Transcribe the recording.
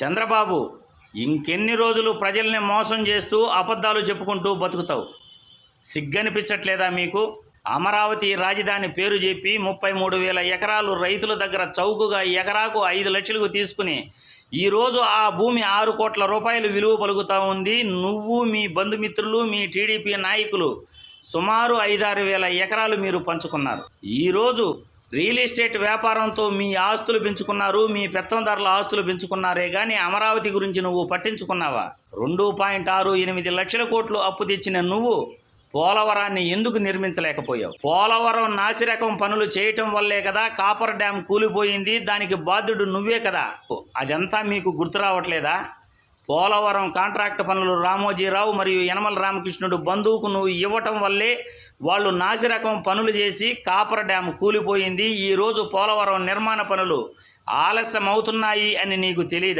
చంద్రబాబు, ఇంకెన్ని రోజులు ప్రజల్ని మోసం చేస్తూ అబద్ధాలు చెప్పుకుంటూ బతుకుతావు? సిగ్గనిపించట్లేదా మీకు? అమరావతి రాజధాని పేరు చెప్పి 33,000 ఎకరాలు రైతుల దగ్గర చౌకగా ఎకరాకు 5 లక్షలకు తీసుకుని ఈరోజు ఆ భూమి 6 కోట్ల రూపాయలు విలువ పలుకుతూ ఉంది. నువ్వు, మీ బంధుమిత్రులు, మీ టీడీపీ నాయకులు సుమారు 5-6 వేల ఎకరాలు మీరు పంచుకున్నారు. ఈరోజు రియల్ ఎస్టేట్ వ్యాపారంతో మీ ఆస్తులు పెంచుకున్నారు, మీ పెత్తందారుల ఆస్తులు పెంచుకున్నారే కానీ అమరావతి గురించి నువ్వు పట్టించుకున్నావా? 2.68 లక్షల కోట్లు అప్పు తెచ్చిన నువ్వు పోలవరాన్ని ఎందుకు నిర్మించలేకపోయావు? పోలవరం నాసిరకం పనులు చేయటం వల్లే కదా కాపర్ డ్యామ్ కూలిపోయింది. దానికి బాధ్యుడు నువ్వే కదా. అదంతా మీకు గుర్తు రావట్లేదా? పోలవరం కాంట్రాక్ట్ పనులు రామోజీరావు మరియు యనమల రామకృష్ణుడు బంధువుకు నువ్వు ఇవ్వటం వల్లే వాళ్ళు నాసిరకం పనులు చేసి కాపర్ డ్యామ్ కూలిపోయింది. ఈరోజు పోలవరం నిర్మాణ పనులు ఆలస్యం అవుతున్నాయి అని నీకు తెలియదా?